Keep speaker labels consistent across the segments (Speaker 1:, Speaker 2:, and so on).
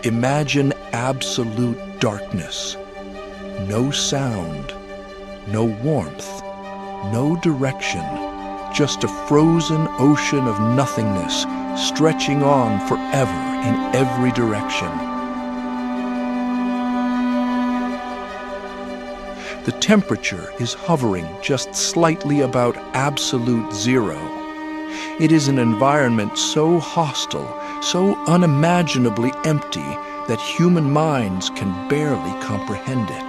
Speaker 1: Imagine absolute darkness. No sound, no warmth, no direction, just a frozen ocean of nothingness stretching on forever in every direction. The temperature is hovering just slightly about absolute zero. It is an environment so hostile, so unimaginably empty that human minds can barely comprehend it.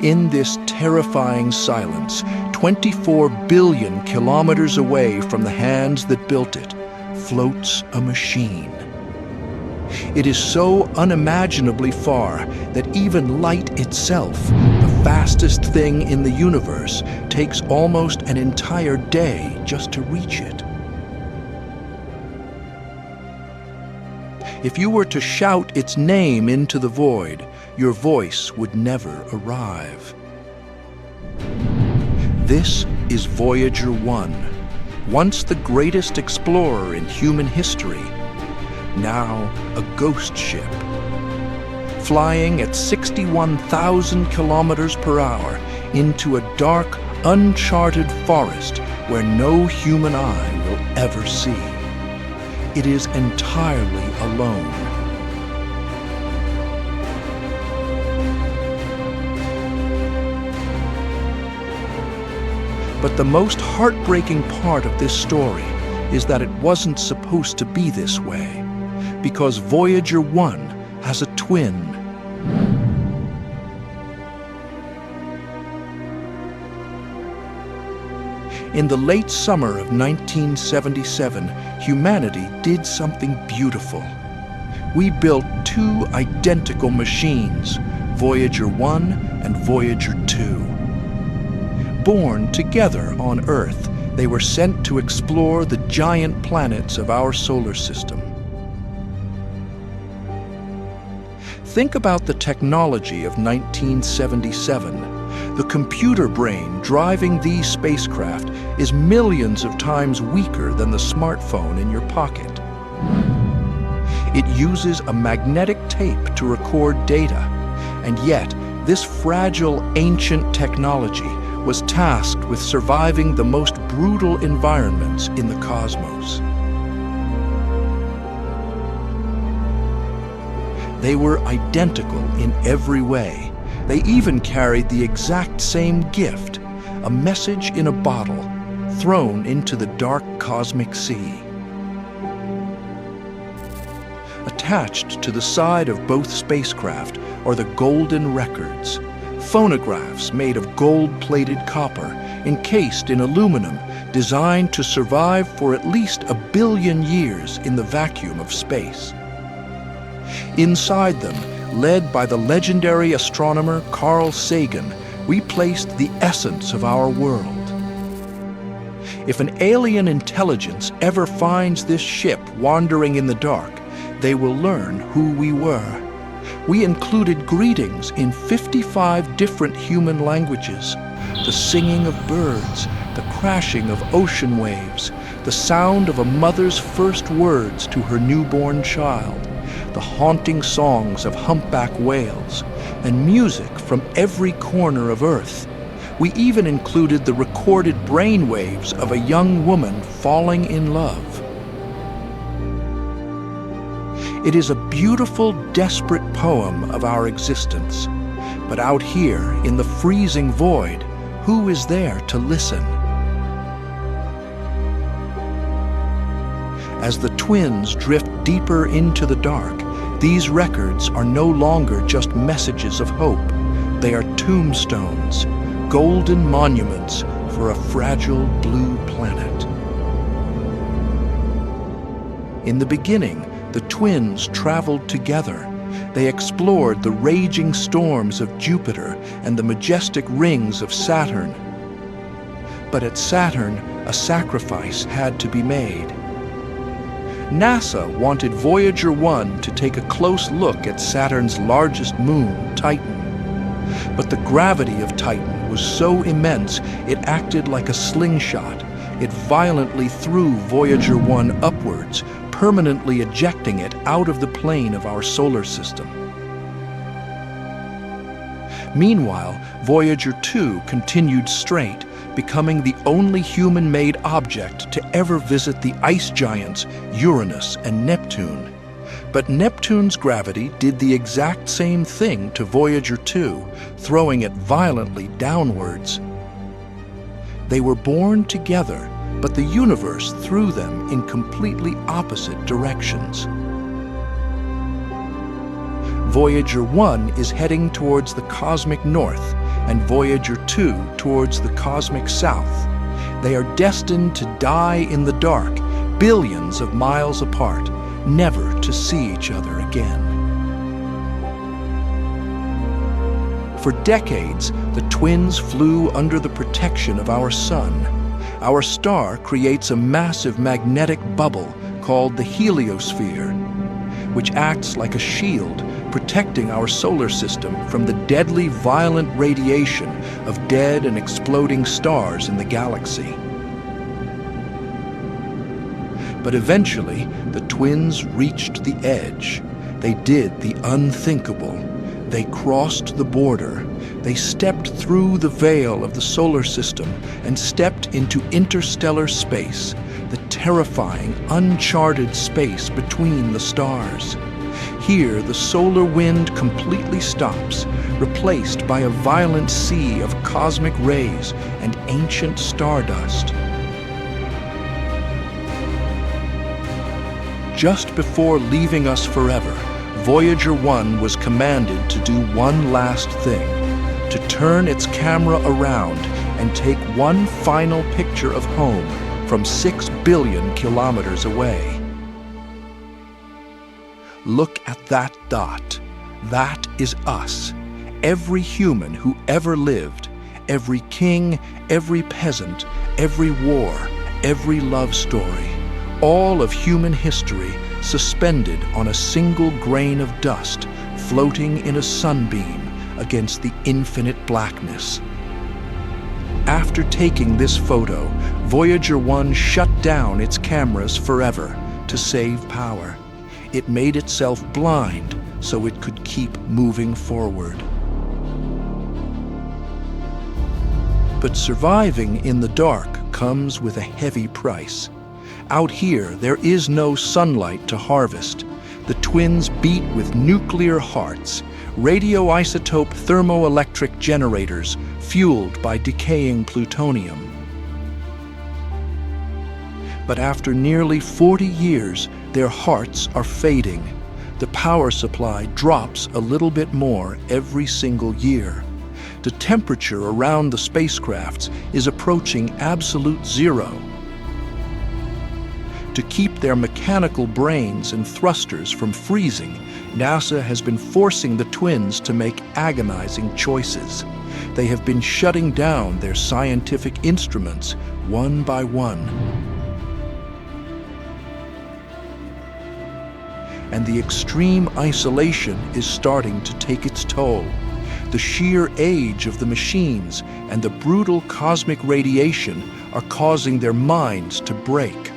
Speaker 1: In this terrifying silence, 24 billion kilometers away from the hands that built it, floats a machine. It is so unimaginably far that even light itself, the fastest thing in the universe, takes almost an entire day just to reach it. If you were to shout its name into the void, your voice would never arrive. This is Voyager 1, once the greatest explorer in human history, now a ghost ship, flying at 61,000 kilometers per hour into a dark, uncharted forest where no human eye will ever see. It is entirely alone. But the most heartbreaking part of this story is that it wasn't supposed to be this way, because Voyager 1 has a twin. In the late summer of 1977, humanity did something beautiful. We built two identical machines, Voyager 1 and Voyager 2. Born together on Earth, they were sent to explore the giant planets of our solar system. Think about the technology of 1977. The computer brain driving these spacecraft is millions of times weaker than the smartphone in your pocket. It uses a magnetic tape to record data, and yet this fragile, ancient technology was tasked with surviving the most brutal environments in the cosmos. They were identical in every way. They even carried the exact same gift, a message in a bottle, thrown into the dark cosmic sea. Attached to the side of both spacecraft are the golden records, phonographs made of gold-plated copper, encased in aluminum, designed to survive for at least 1 billion years in the vacuum of space. Inside them, led by the legendary astronomer Carl Sagan, we placed the essence of our world. If an alien intelligence ever finds this ship wandering in the dark, they will learn who we were. We included greetings in 55 different human languages, the singing of birds, the crashing of ocean waves, the sound of a mother's first words to her newborn child, the haunting songs of humpback whales, and music from every corner of Earth. We even included the recorded brainwaves of a young woman falling in love. It is a beautiful, desperate poem of our existence. But out here, in the freezing void, who is there to listen? As the twins drift deeper into the dark, these records are no longer just messages of hope. They are tombstones, golden monuments for a fragile blue planet. In the beginning, the twins traveled together. They explored the raging storms of Jupiter and the majestic rings of Saturn. But at Saturn, a sacrifice had to be made. NASA wanted Voyager 1 to take a close look at Saturn's largest moon, Titan. But the gravity of Titan was so immense it acted like a slingshot. It violently threw Voyager 1 upwards, permanently ejecting it out of the plane of our solar system. Meanwhile, Voyager 2 continued straight, becoming the only human-made object to ever visit the ice giants Uranus and Neptune. But Neptune's gravity did the exact same thing to Voyager 2, throwing it violently downwards. They were born together, but the universe threw them in completely opposite directions. Voyager 1 is heading towards the cosmic north, and Voyager 2 towards the cosmic south. They are destined to die in the dark, billions of miles apart, never to see each other again. For decades, the twins flew under the protection of our sun. Our star creates a massive magnetic bubble called the heliosphere, which acts like a shield, protecting our solar system from the deadly, violent radiation of dead and exploding stars in the galaxy. But eventually, the twins reached the edge. They did the unthinkable. They crossed the border. They stepped through the veil of the solar system and stepped into interstellar space, the terrifying, uncharted space between the stars. Here, the solar wind completely stops, replaced by a violent sea of cosmic rays and ancient stardust. Just before leaving us forever, Voyager 1 was commanded to do one last thing, to turn its camera around and take one final picture of home from 6 billion kilometers away. Look at that dot. That is us. Every human who ever lived, every king, every peasant, every war, every love story, all of human history suspended on a single grain of dust floating in a sunbeam against the infinite blackness. After taking this photo, Voyager 1 shut down its cameras forever to save power. It made itself blind so it could keep moving forward. But surviving in the dark comes with a heavy price. Out here, there is no sunlight to harvest. The twins beat with nuclear hearts, radioisotope thermoelectric generators fueled by decaying plutonium. But after nearly 40 years, their hearts are fading. The power supply drops a little bit more every single year. The temperature around the spacecrafts is approaching absolute zero. To keep their mechanical brains and thrusters from freezing, NASA has been forcing the twins to make agonizing choices. They have been shutting down their scientific instruments one by one. And the extreme isolation is starting to take its toll. The sheer age of the machines and the brutal cosmic radiation are causing their minds to break.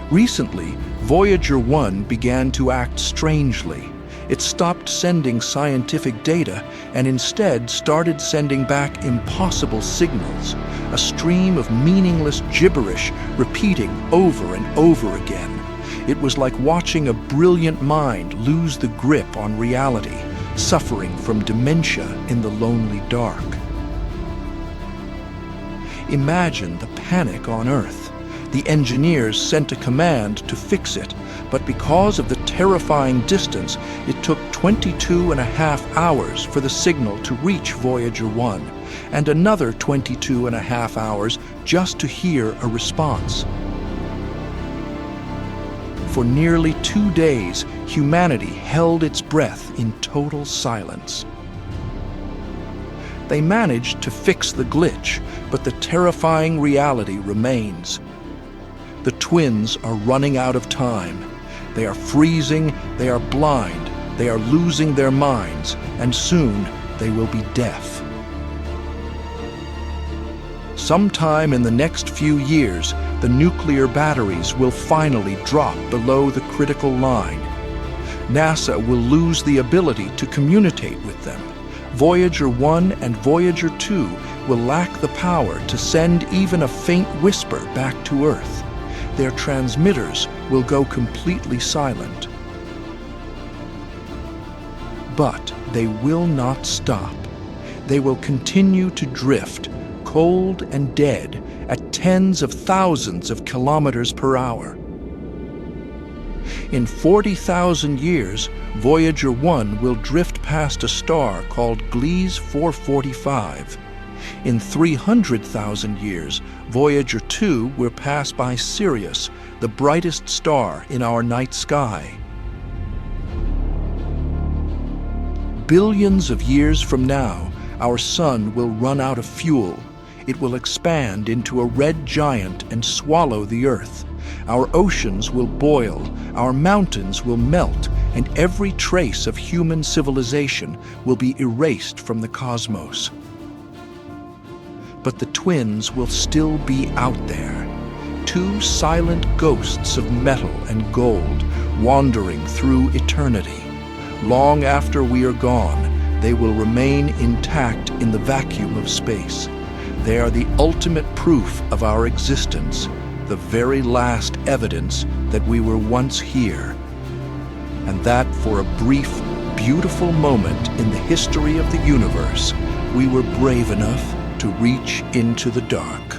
Speaker 1: Recently, Voyager 1 began to act strangely. It stopped sending scientific data and instead started sending back impossible signals, a stream of meaningless gibberish repeating over and over again. It was like watching a brilliant mind lose the grip on reality, suffering from dementia in the lonely dark. Imagine the panic on Earth. The engineers sent a command to fix it, but because of the terrifying distance, it took 22.5 hours for the signal to reach Voyager 1, and another 22.5 hours just to hear a response. For nearly 2 days, humanity held its breath in total silence. They managed to fix the glitch, but the terrifying reality remains. The twins are running out of time. They are freezing, they are blind, they are losing their minds, and soon they will be deaf. Sometime in the next few years, the nuclear batteries will finally drop below the critical line. NASA will lose the ability to communicate with them. Voyager 1 and Voyager 2 will lack the power to send even a faint whisper back to Earth. Their transmitters will go completely silent. But they will not stop. They will continue to drift, cold and dead, at tens of thousands of kilometers per hour. In 40,000 years, Voyager 1 will drift past a star called Gliese 445. In 300,000 years, Voyager 2 will pass by Sirius, the brightest star in our night sky. Billions of years from now, our sun will run out of fuel. It will expand into a red giant and swallow the Earth. Our oceans will boil, our mountains will melt, and every trace of human civilization will be erased from the cosmos. But the twins will still be out there, two silent ghosts of metal and gold wandering through eternity. Long after we are gone, they will remain intact in the vacuum of space. They are the ultimate proof of our existence, the very last evidence that we were once here. And that for a brief, beautiful moment in the history of the universe, we were brave enough to reach into the dark.